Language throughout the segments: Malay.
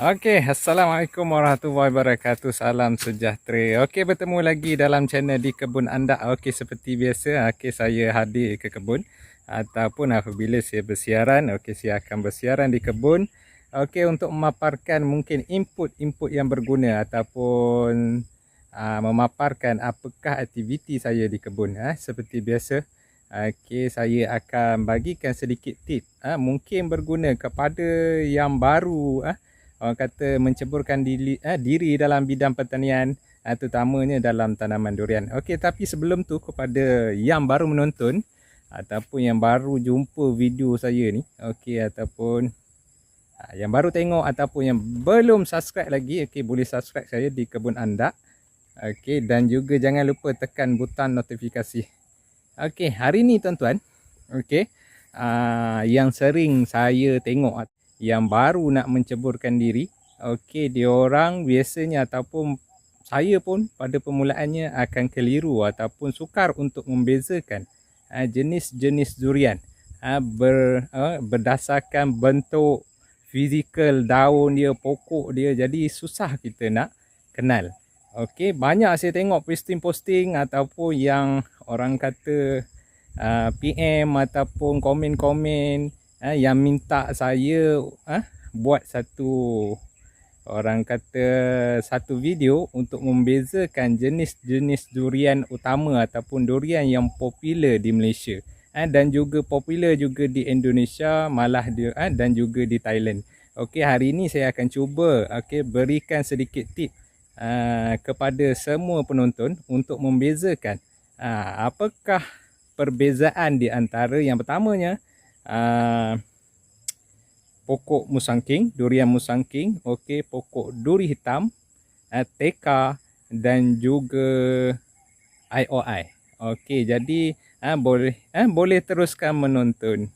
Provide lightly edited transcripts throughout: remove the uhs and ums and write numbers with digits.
Assalamualaikum warahmatullahi wabarakatuh. Salam sejahtera. Bertemu lagi dalam channel Di Kebun Anda. Seperti biasa, saya hadir ke kebun ataupun apabila saya bersiaran, saya akan bersiaran di kebun. Untuk memaparkan mungkin input yang berguna ataupun memaparkan apakah aktiviti saya di kebun. Seperti biasa, saya akan bagikan sedikit tip. Mungkin berguna kepada yang baru. Orang kata menceburkan diri dalam bidang pertanian, terutamanya dalam tanaman durian. Tapi sebelum tu, kepada yang baru menonton ataupun yang baru jumpa video saya ni, ataupun yang baru tengok ataupun yang belum subscribe lagi, boleh subscribe saya di Kebun Anda. Dan juga jangan lupa tekan butang notifikasi. Hari ni tuan-tuan, yang sering saya tengok yang baru nak menceburkan diri, diorang biasanya ataupun saya pun pada permulaannya akan keliru ataupun sukar untuk membezakan jenis-jenis durian berdasarkan bentuk fizikal daun dia, pokok dia. Jadi susah kita nak kenal. Banyak saya tengok posting ataupun yang orang kata PM ataupun komen-komen yang minta saya buat satu video untuk membezakan jenis-jenis durian utama ataupun durian yang popular di Malaysia dan juga popular juga di Indonesia, malah dan juga di Thailand. Hari ini saya akan cuba berikan sedikit tip kepada semua penonton untuk membezakan apakah perbezaan di antara yang pertamanya pokok musangking, durian musangking, pokok duri hitam, teka dan juga IOI. Jadi boleh teruskan menonton.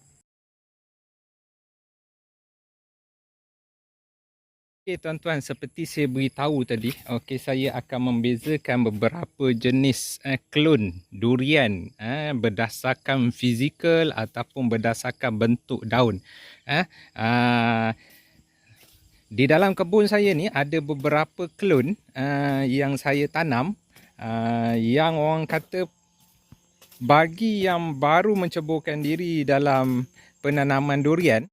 Tuan-tuan, seperti saya beritahu tadi, saya akan membezakan beberapa jenis klon durian berdasarkan fizikal ataupun berdasarkan bentuk daun. Di dalam kebun saya ni ada beberapa klon yang saya tanam, yang orang kata bagi yang baru menceburkan diri dalam penanaman durian,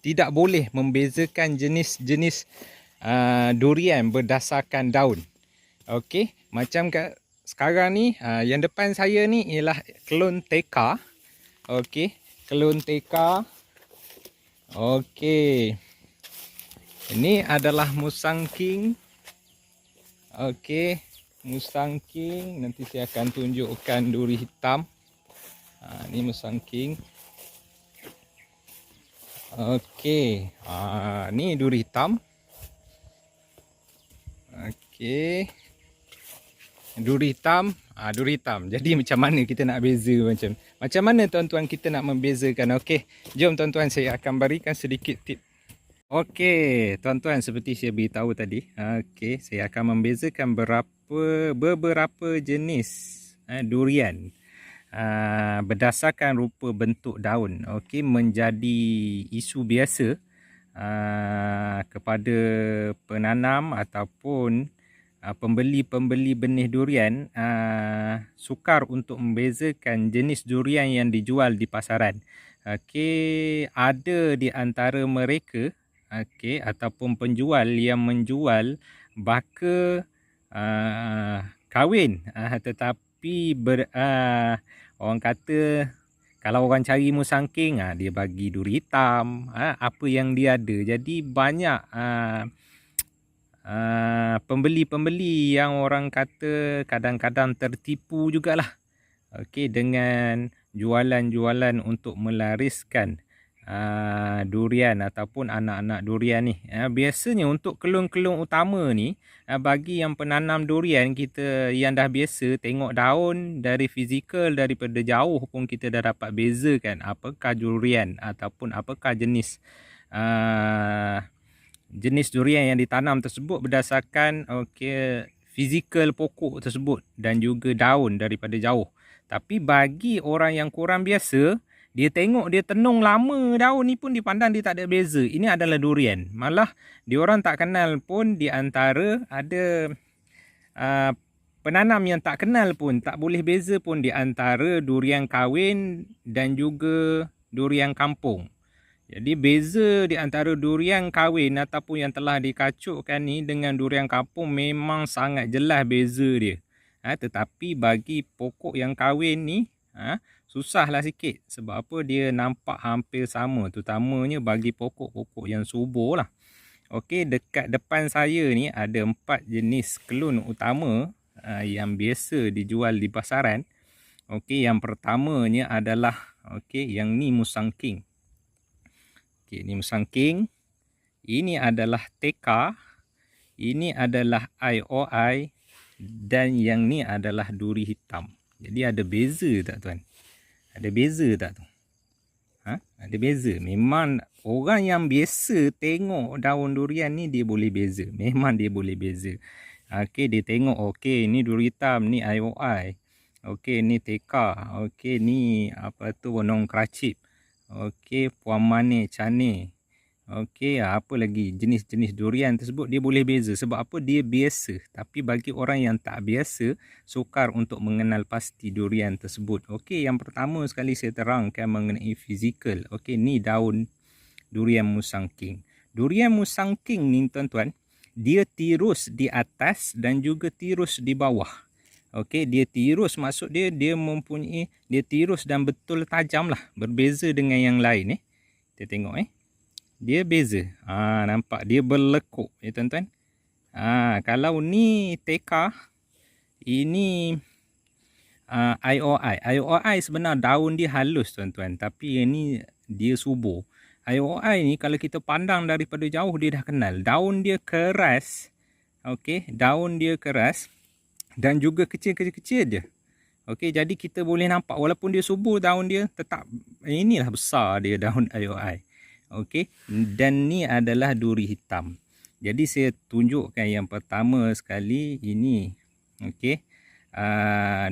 tidak boleh membezakan jenis-jenis durian berdasarkan daun. Macam sekarang ni, yang depan saya ni ialah klon teka. Klon teka. Ini adalah musangking. Musangking. Nanti saya akan tunjukkan duri hitam. Ini musangking. Ni duri hitam. Duri hitam. Duri hitam. Jadi macam mana kita nak beza, macam mana tuan-tuan kita nak membezakan? Jom tuan-tuan, saya akan berikan sedikit tip. Tuan-tuan, seperti saya beritahu tadi, saya akan membezakan beberapa jenis durian berdasarkan rupa bentuk daun. Menjadi isu biasa kepada penanam ataupun pembeli-pembeli benih durian, sukar untuk membezakan jenis durian yang dijual di pasaran. Ada di antara mereka ataupun penjual yang menjual baka kahwin, tetapi orang kata kalau orang cari musangking, dia bagi duri hitam, apa yang dia ada. Jadi banyak pembeli-pembeli yang orang kata kadang-kadang tertipu jugalah dengan jualan-jualan untuk melariskan durian ataupun anak-anak durian ni. Biasanya untuk kelon-kelon utama ni, bagi yang penanam durian, kita yang dah biasa tengok daun dari fizikal, daripada jauh pun kita dah dapat bezakan apakah durian ataupun apakah jenis durian yang ditanam tersebut berdasarkan fizikal pokok tersebut dan juga daun daripada jauh. Tapi bagi orang yang kurang biasa, Dia tengok dia tenung lama daun ni pun dipandang dia tak ada beza. Ini adalah durian. Malah diorang tak kenal pun di antara ada penanam yang tak kenal pun, tak boleh beza pun di antara durian kahwin dan juga durian kampung. Jadi beza di antara durian kahwin ataupun yang telah dikacukkan ni dengan durian kampung memang sangat jelas beza dia. Tetapi bagi pokok yang kahwin ni susahlah sikit. Sebab apa, dia nampak hampir sama, terutamanya bagi pokok-pokok yang subur lah. Okey, dekat depan saya ni ada 4 jenis kelun utama yang biasa dijual di pasaran. Okey, yang pertamanya adalah yang ni Musang King. Okey, ni Musang King. Ini adalah Teka. Ini adalah IOI dan yang ni adalah duri hitam. Jadi ada beza tak tuan? Ada beza tak tu? Ada beza. Memang orang yang biasa tengok daun durian ni dia boleh beza. Memang dia boleh beza. Okey, dia tengok okey ni duri hitam, ni IOI. Okey, ni Teka. Okey, ni apa tu Nong Keracip. Okey, Puan Mane Cane. Okey, apa lagi jenis-jenis durian tersebut dia boleh beza. Sebab apa? Dia biasa. Tapi bagi orang yang tak biasa, sukar untuk mengenal pasti durian tersebut. Okey, yang pertama sekali saya terangkan mengenai fizikal. Okey, ni daun durian Musang King. Durian Musang King ni tuan-tuan, dia tirus di atas dan juga tirus di bawah. Okey, dia tirus maksud dia mempunyai, dia tirus dan betul tajam lah. Berbeza dengan yang lain. Kita tengok dia beza. Nampak dia berlekuk ya tuan-tuan. Kalau ni Teka, ini IOI. IOI sebenarnya daun dia halus tuan-tuan, tapi ini dia subur. IOI ni kalau kita pandang daripada jauh dia dah kenal. Daun dia keras. Okey, daun dia keras dan juga kecil-kecil je. Okey, jadi kita boleh nampak walaupun dia subur, daun dia tetap inilah besar dia daun IOI. Okey, dan ni adalah duri hitam. Jadi saya tunjukkan yang pertama sekali ini. Okey,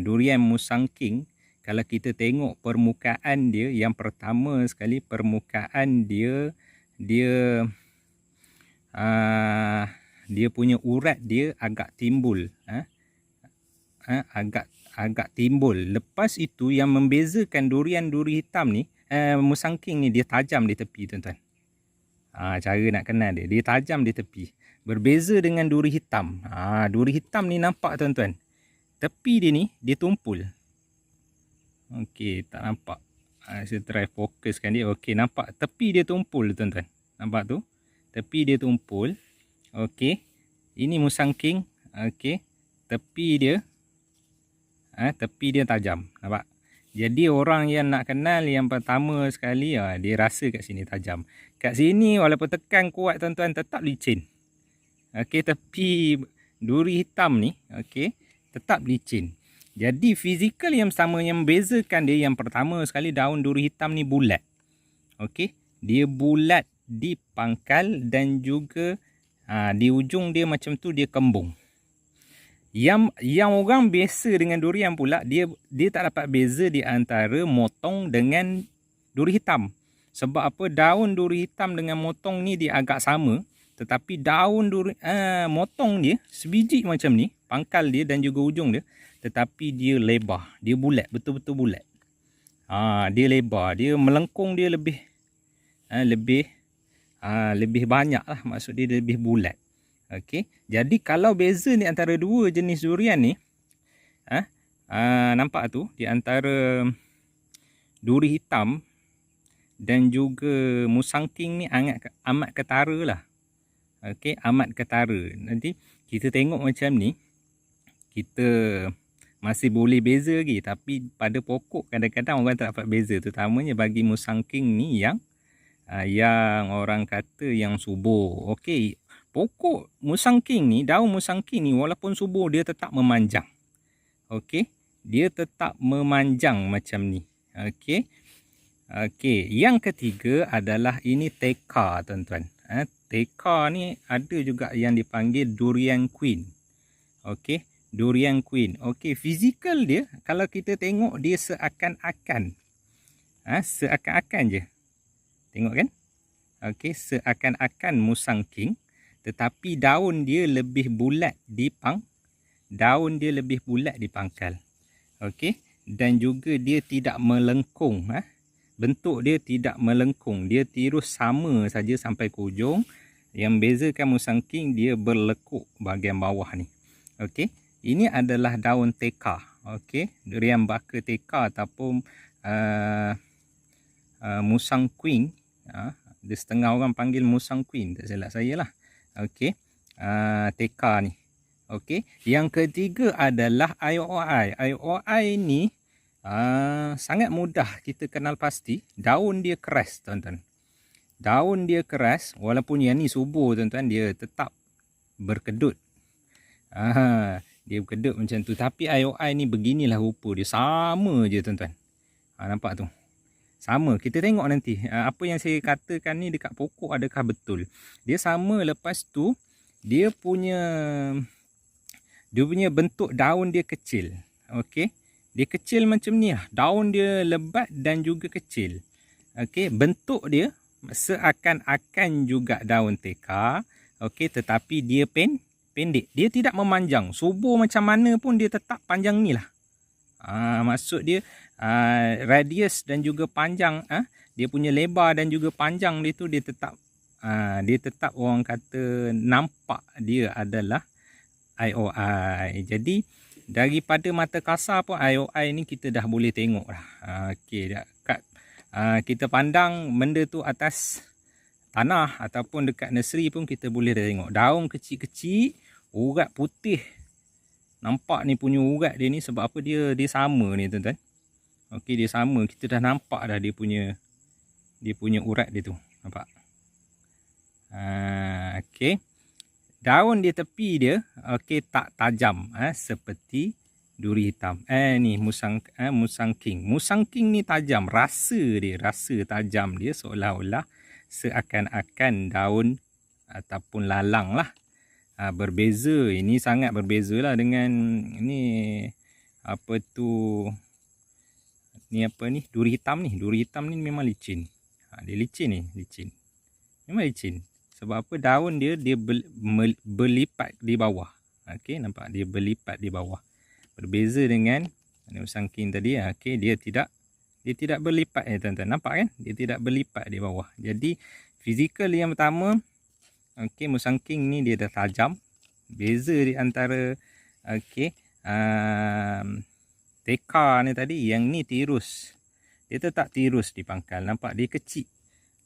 durian Musang King. Kalau kita tengok permukaan dia, yang pertama sekali permukaan dia punya urat dia agak timbul. Agak timbul. Lepas itu yang membezakan duri hitam ni, Musang King ni dia tajam di tepi tuan-tuan. Cara nak kenal dia tajam di tepi. Berbeza dengan duri hitam. Duri hitam ni nampak tuan-tuan, tepi dia ni dia tumpul. Okey, tak nampak. Saya try fokuskan dia. Okey, nampak tepi dia tumpul tuan-tuan. Nampak tu? Tepi dia tumpul. Okey. Ini Musang King. Okey. Tepi dia tajam. Nampak? Jadi orang yang nak kenal yang pertama sekali, dia rasa kat sini tajam. Kat sini walaupun tekan kuat tuan-tuan tetap licin. Okey, tepi duri hitam ni, okey, tetap licin. Jadi fizikal yang sama yang membezakan dia, yang pertama sekali daun duri hitam ni bulat. Okey, dia bulat di pangkal dan juga di ujung dia macam tu dia kembung. Yang orang biasa dengan durian pula, dia tak dapat beza di antara motong dengan duri hitam. Sebab apa? Daun duri hitam dengan motong ni dia agak sama, tetapi daun motong dia sebiji macam ni, pangkal dia dan juga ujung dia, tetapi dia lebar, dia bulat, betul-betul bulat. Dia lebar, dia melengkung, dia lebih banyak lah, maksud dia lebih bulat. Okey, jadi kalau beza ni antara dua jenis durian ni, nampak tu, di antara duri hitam dan juga Musang King ni amat ketara lah. Okey, amat ketara. Nanti kita tengok macam ni, kita masih boleh beza lagi, tapi pada pokok kadang-kadang orang tak dapat beza, terutamanya bagi Musang King ni yang orang kata yang subur. Okey, pokok Musang King ni, daun Musang King ni walaupun subur dia tetap memanjang. Okey, dia tetap memanjang macam ni. Okey. Okey, yang ketiga adalah ini Teka tuan-tuan. Teka ni ada juga yang dipanggil durian queen. Okey, durian queen. Okey, fizikal dia kalau kita tengok dia seakan-akan Seakan-akan je. Tengok kan? Okey, seakan-akan musang king, tetapi daun dia lebih bulat di pangkal. Okey, dan juga dia tidak melengkung. Bentuk dia tidak melengkung, dia tirus sama saja sampai ke ujung. Yang bezakan musang king, dia berlekuk bahagian bawah ni. Okey, ini adalah daun teka. Okey, durian baka teka ataupun musang queen. Dia setengah orang panggil musang queen, tak silap saya lah. Okey, teka ni. Okey, yang ketiga adalah IOI. IOI ni sangat mudah kita kenal pasti. Daun dia keras, tuan-tuan. Daun dia keras, walaupun yang ni subur, tuan-tuan, dia tetap berkedut. Dia berkedut macam tu. Tapi IOI ni beginilah rupa dia. Sama je, tuan-tuan. Nampak tu? Sama. Kita tengok nanti. Apa yang saya katakan ni dekat pokok adakah betul. Dia sama, lepas tu dia punya bentuk daun dia kecil. Okey. Dia kecil macam ni lah. Daun dia lebat dan juga kecil. Okey. Bentuk dia seakan-akan juga daun teka. Okey. Tetapi dia pendek. Dia tidak memanjang. Subur macam mana pun dia tetap panjang ni lah. Maksud dia radius dan juga panjang. Dia punya lebar dan juga panjang dia tu, dia tetap orang kata nampak dia adalah IOI. Jadi daripada mata kasar pun IOI ni kita dah boleh tengok lah. Okey, kita pandang benda tu atas tanah ataupun dekat nursery pun kita boleh dah tengok. Daun kecil-kecil, urat putih. Nampak ni punya urat dia ni, sebab apa dia sama ni, tuan-tuan. Okey, dia sama. Kita dah nampak dah dia punya urat dia tu. Nampak? Okey. Daun dia tepi dia, okey, tak tajam seperti duri hitam. Ni musang king. Musang king ni tajam, rasa tajam dia, seolah-olah seakan-akan daun ataupun lalang lah. Berbeza. Ini sangat berbeza lah dengan ni duri hitam ni. Duri hitam ni memang licin. Dia licin. Memang licin. Sebab apa? Daun dia berlipat di bawah. Okey, nampak? Dia berlipat di bawah. Berbeza dengan musang king tadi. Okey, dia tidak berlipat, tuan-tuan. Nampak kan? Dia tidak berlipat di bawah. Jadi fizikal yang pertama, okey, musang king ni dia dah tajam. Beza di antara teka ni tadi, yang ni tirus. Dia tetap tirus di pangkal. Nampak? Dia kecil.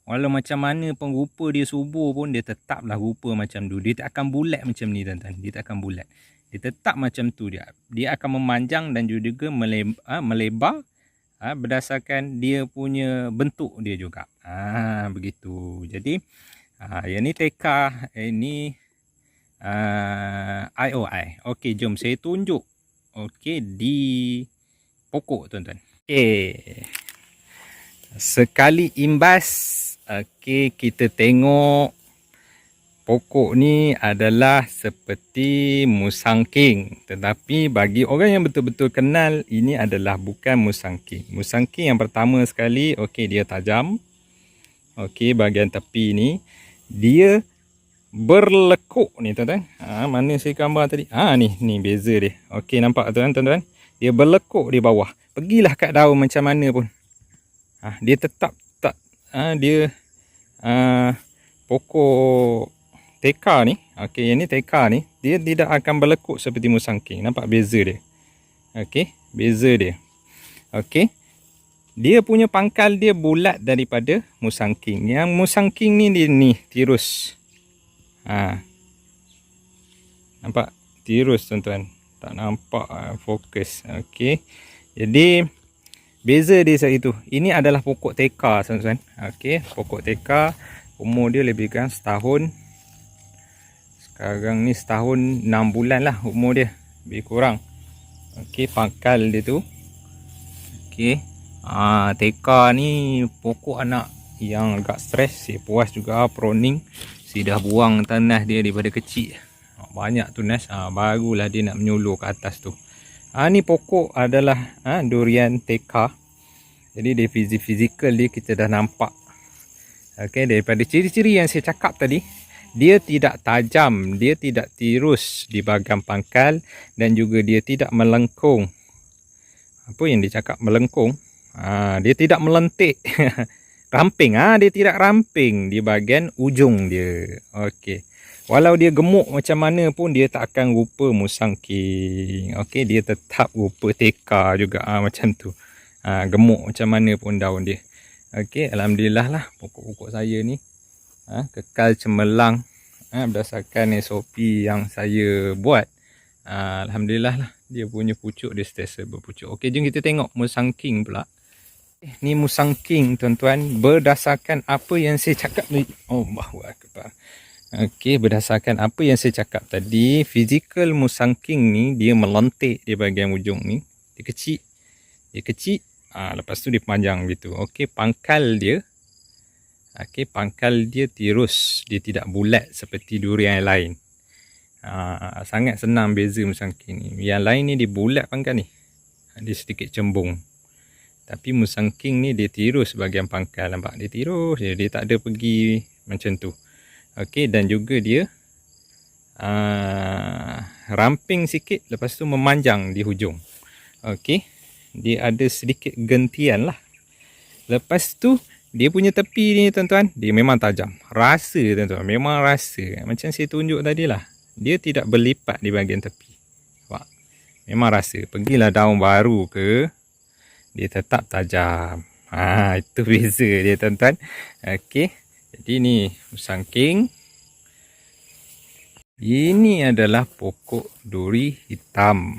Walau macam mana pun rupa dia subur pun, dia tetaplah rupa macam tu. Dia tak akan bulat macam ni, tuan-tuan. Dia tak akan bulat. Dia tetap macam tu dia. Dia akan memanjang dan juga melebar berdasarkan dia punya bentuk dia juga. Begitu. Jadi yang ni teka, ini IOI. Okey, jom saya tunjuk. Okey, di pokok, tuan-tuan. Okey. Sekali imbas, okey, kita tengok pokok ni adalah seperti musang king. Tetapi bagi orang yang betul-betul kenal, ini adalah bukan musang king. Musang king yang pertama sekali, okey, dia tajam. Okey, bahagian tepi ni dia berlekuk ni, tuan-tuan. Mana saya gambar tadi? Ni beza dia. Okey, nampak tuan-tuan? Dia berlekuk di bawah. Pergilah kat daun macam mana pun. Dia tetap tak dia pokok teka ni, okey, yang ni teka ni, dia tidak akan berlekuk seperti musang king. Nampak beza dia? Okey, beza dia. Okey. Dia punya pangkal dia bulat daripada musang king. Yang musang king ni dia ni tirus. Nampak? Tirus, tuan-tuan. Tak nampak fokus. Okey. Jadi beza dia saat itu. Ini adalah pokok teka, tuan-tuan. Okey, pokok teka, umur dia lebih kurang setahun. Sekarang ni setahun 6 bulan lah umur dia, lebih kurang. Okey, pangkal dia tu. Okey. Teka ni pokok anak yang agak stres. Saya puas juga proning. Saya dah buang tanah dia daripada kecil. Banyak tunas. Barulah dia nak menyuluh ke atas tu. Ni pokok adalah durian teka Jadi dari fizikal dia kita dah nampak. Okey, daripada ciri-ciri yang saya cakap tadi, dia tidak tajam, dia tidak tirus di bahagian pangkal dan juga dia tidak melengkung. Apa yang dia cakap melengkung? Dia tidak melentik. Ramping, dia tidak ramping di bahagian ujung dia. Okey. Walau dia gemuk macam mana pun dia tak akan rupa musang king. Okey, dia tetap rupa teka juga macam tu. Gemuk macam mana pun daun dia. Okey, alhamdulillah lah pokok-pokok saya ni kekal cemerlang berdasarkan SOP yang saya buat. Alhamdulillah lah dia punya pucuk dia sentiasa berpucuk. Okey, jom kita tengok musang king pula. Ni musang king tuan-tuan, berdasarkan apa yang saya cakap ni. Allahu akbar. Okey, berdasarkan apa yang saya cakap tadi, fizikal musang king ni dia melontik di bahagian ujung ni. Dia kecil. Lepas tu dia panjang gitu. Okey, pangkal dia tirus, dia tidak bulat seperti durian yang lain. Sangat senang beza musang king ni. Yang lain ni dia bulat pangkal ni. Dia sedikit cembung. Tapi musang king ni dia tirus bahagian pangkal, nampak? Dia tirus je, dia tak ada pergi macam tu. Okey, dan juga dia ramping sikit, lepas tu memanjang di hujung. Okey, dia ada sedikit gentian lah. Lepas tu dia punya tepi ni tuan-tuan, dia memang tajam. Rasa tuan-tuan, memang rasa. Macam saya tunjuk tadi lah, dia tidak berlipat di bahagian tepi. Nampak? Memang rasa. Pergilah daun baru ke, dia tetap tajam. Itu beza dia tuan-tuan. Okey, jadi ni musang king. Ini adalah pokok duri hitam.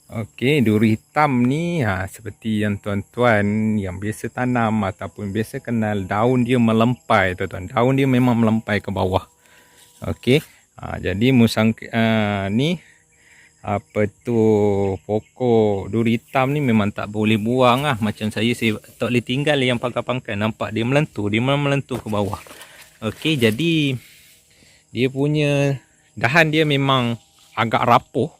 Okey, duri hitam ni seperti yang tuan-tuan yang biasa tanam ataupun biasa kenal, daun dia melempai tuan-tuan. Daun dia memang melempai ke bawah. Okey, jadi musang ni pokok duri hitam ni memang tak boleh buang macam saya tak boleh tinggal yang pangkal-pangkal. Nampak dia melentur, dia memang melentur ke bawah. Okey, jadi dia punya dahan dia memang agak rapuh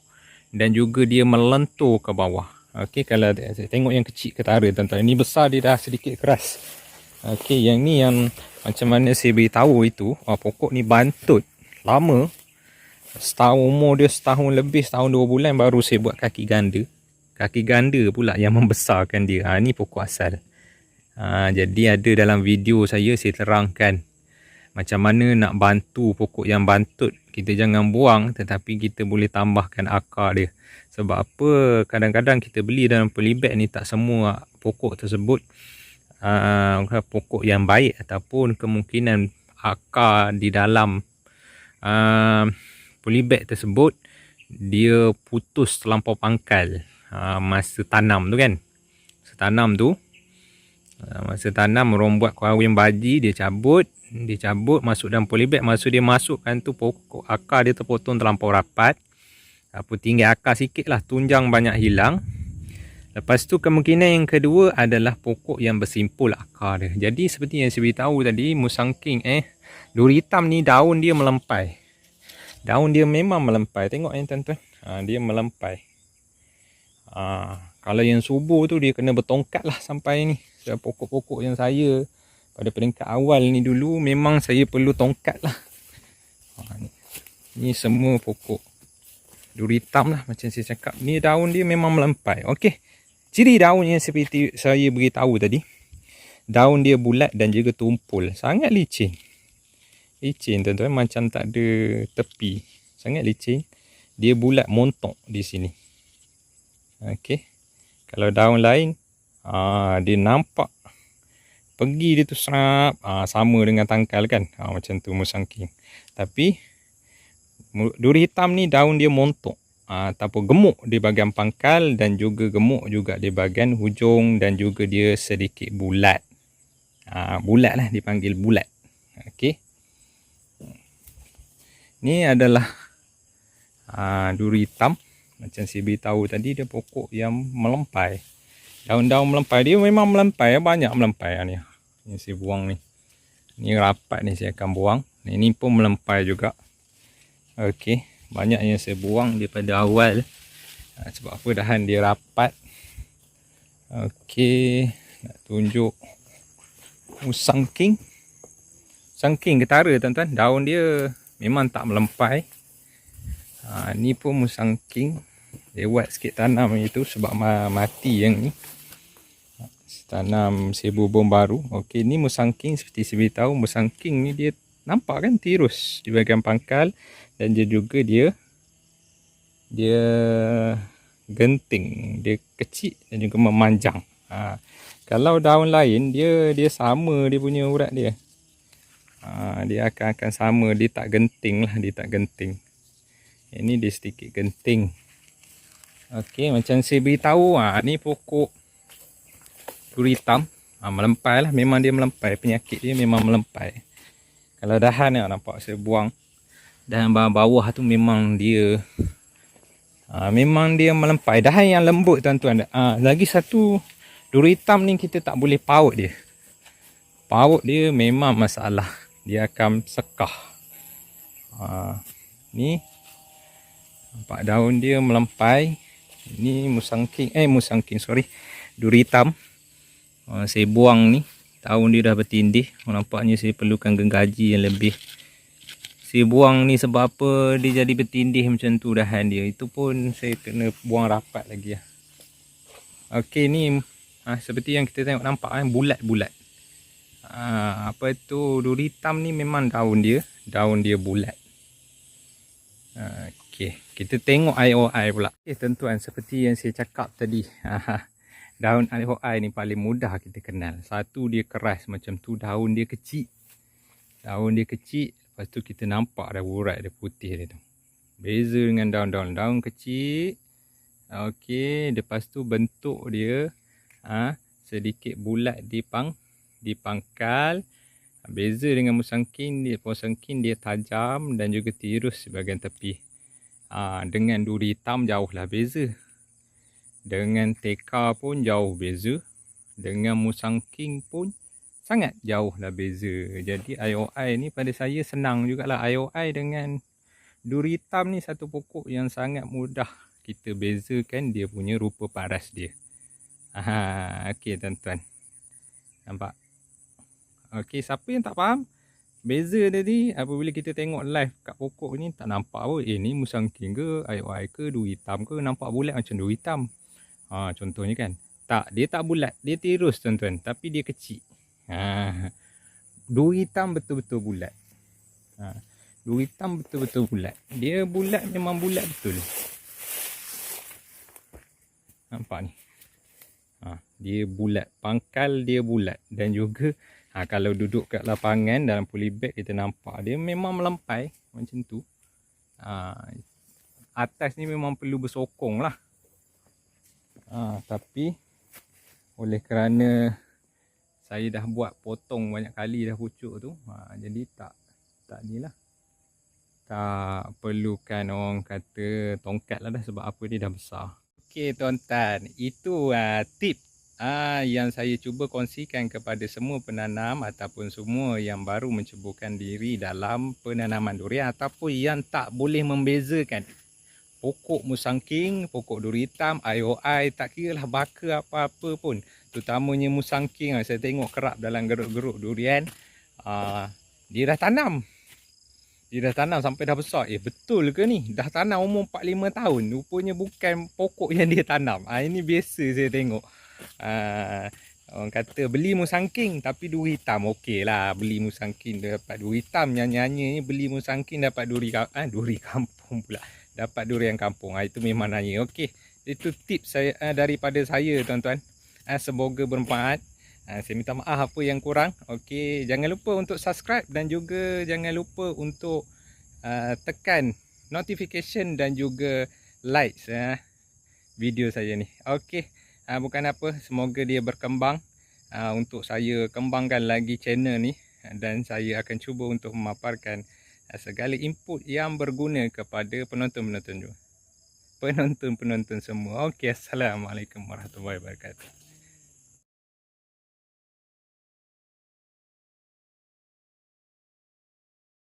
dan juga dia melentur ke bawah. Okey, kalau saya tengok yang kecil ketara tuan-tuan, ini besar dia dah sedikit keras. Okey, yang ni yang macam mana saya beritahu itu, pokok ni bantut lama. Umur dia setahun lebih, setahun 2 bulan baru saya buat kaki ganda. Kaki ganda pula yang membesarkan dia. Ni pokok asal. Jadi ada dalam video saya terangkan macam mana nak bantu pokok yang bantut. Kita jangan buang, tetapi kita boleh tambahkan akar dia. Sebab apa? Kadang-kadang kita beli dalam polybag ni, tak semua pokok tersebut pokok yang baik, ataupun kemungkinan akar di dalam polybag tersebut dia putus terlampau pangkal masa tanam tu kan. Masa tanam orang buat kahwin baji, dia cabut masuk dalam polybag. Masa dia masukkan tu, pokok akar dia terpotong terlampau rapat, tinggal akar sikit lah, tunjang banyak hilang. Lepas tu kemungkinan yang kedua adalah pokok yang bersimpul akar dia. Jadi seperti yang saya beritahu tadi, musang king duri hitam ni daun dia melempai. Daun dia memang melempai. Tengok tuan-tuan, dia melempai. Kalau yang subur tu dia kena bertongkat lah sampai ni. Pokok-pokok yang saya pada peringkat awal ni dulu, memang saya perlu tongkat lah. Ni semua pokok duri hitam lah, macam saya cakap. Ni daun dia memang melempai. Okey, ciri daun yang seperti saya beritahu tadi, daun dia bulat dan juga tumpul. Sangat licin tuan-tuan, macam tak ada tepi. Sangat licin. Dia bulat montok di sini. Okey, kalau daun lain dia nampak pergi dia tu serap, sama dengan tangkal kan, macam tu musang king. Tapi duri hitam ni daun dia montok, ataupun gemuk di bahagian pangkal dan juga gemuk juga di bahagian hujung, dan juga dia sedikit bulat. Bulat lah, dipanggil bulat. Okey, ni adalah duri hitam. Macam saya beritahu tadi, dia pokok yang melempai. Daun-daun melempai, dia memang melempai, banyak melempai ni. Ni saya buang ni. Ni rapat ni saya akan buang. Ini pun melempai juga. Okey, banyak yang saya buang daripada awal. Sebab apa? Dahan dia rapat. Okey, Nak tunjuk Musang King. Musang King ketara tuan-tuan. Daun dia memang tak melempai. Ni pun Musang King. Lewat sikit tanam itu sebab mati yang ni. Tanam sebu bom baru. Okey, ni Musang King seperti saya beritahu. Musang King ni dia nampak kan tirus di bahagian pangkal. Dan dia juga dia genting, dia kecil dan juga memanjang. Kalau daun lain dia sama dia punya urat dia. Dia akan sama, dia tak genting lah, dia tak genting. Ini dia sedikit genting. Okey, macam saya beritahu, ni pokok duri hitam. Melempai lah, memang dia melempai, penyakit dia memang melempai. Kalau dahan ni nampak saya buang. Dan bawah tu memang dia melempai. Dahan yang lembut tuan-tuan. Lagi satu, duri hitam ni kita tak boleh paut dia. Paut dia memang masalah. Dia akan sekah. Ni nampak daun dia melempai. Ini Musang King, duri hitam. Saya buang ni. Daun dia dah bertindih. Nampaknya saya perlukan gergaji yang lebih. Saya buang ni sebab apa dia jadi bertindih macam tu dahan dia. Itu pun saya kena buang rapat lagi lah. Okey, ni seperti yang kita tengok nampak kan, bulat-bulat. Apa tu, duri hitam ni memang daun dia bulat. Okey, kita tengok IOI pula. Tuan-tuan, seperti yang saya cakap tadi, daun IOI ni paling mudah kita kenal. Satu, dia keras macam tu, daun dia kecil. Lepas tu kita nampak ada urat dia putih dia tu. Beza dengan daun kecil. Okey, lepas tu bentuk dia sedikit bulat di pangkal. Beza dengan Musang King dia tajam dan juga tirus bahagian tepi. Dengan duri hitam jauhlah beza. Dengan teka pun jauh beza. Dengan Musang King pun sangat jauh lah beza. Jadi IOI ni pada saya senang jugalah. IOI dengan duri hitam ni satu pokok yang sangat mudah kita bezakan dia punya rupa paras dia. Okey tuan-tuan. Nampak? Okey, siapa yang tak faham beza tadi, apabila kita tengok live kat pokok ni tak nampak apa. Ni Musang King ke, IOI ke, duri hitam ke, nampak bulat macam duri hitam. Contohnya kan. Tak, dia tak bulat, dia tirus tuan-tuan, tapi dia kecil. Duri hitam betul-betul bulat. Duri hitam betul-betul bulat. Dia bulat, memang bulat betul. Nampak ni. Dia bulat. Pangkal dia bulat. Dan juga kalau duduk kat lapangan dalam polybag kita nampak dia memang melempai macam tu. Atas ni memang perlu bersokong lah. Tapi oleh kerana saya dah buat potong banyak kali dah pucuk tu, jadi tak ni lah, tak perlukan orang kata tongkat lah dah, sebab apa dia dah besar. Okey tuan-tuan, itu tip yang saya cuba kongsikan kepada semua penanam ataupun semua yang baru menceburkan diri dalam penanaman durian, ataupun yang tak boleh membezakan pokok Musang King, pokok duri hitam, IOI, tak kira lah baka apa-apa pun. Terutamanya Musang King, saya tengok kerap dalam geruk-geruk durian. Dia dah tanam. Sampai dah besar. Betul ke ni? Dah tanam umur 4-5 tahun. Rupanya bukan pokok yang dia tanam. Ini biasa saya tengok. Orang kata beli Musang King tapi duri hitam. Okey lah, beli Musang King dapat duri hitam. Nyanyi-nyanyi ni beli Musang King dapat duri kampung pula. Dapat durian kampung. Itu memang nanya. Okey, itu tips saya daripada saya tuan-tuan. Semoga bermanfaat. Saya minta maaf apa yang kurang. Okey, jangan lupa untuk subscribe dan juga jangan lupa untuk tekan notification dan juga like video saya ni. Okey, bukan apa, semoga dia berkembang untuk saya kembangkan lagi channel ni, dan saya akan cuba untuk memaparkan segala input yang berguna kepada penonton-penonton semua. Okey, assalamualaikum warahmatullahi wabarakatuh.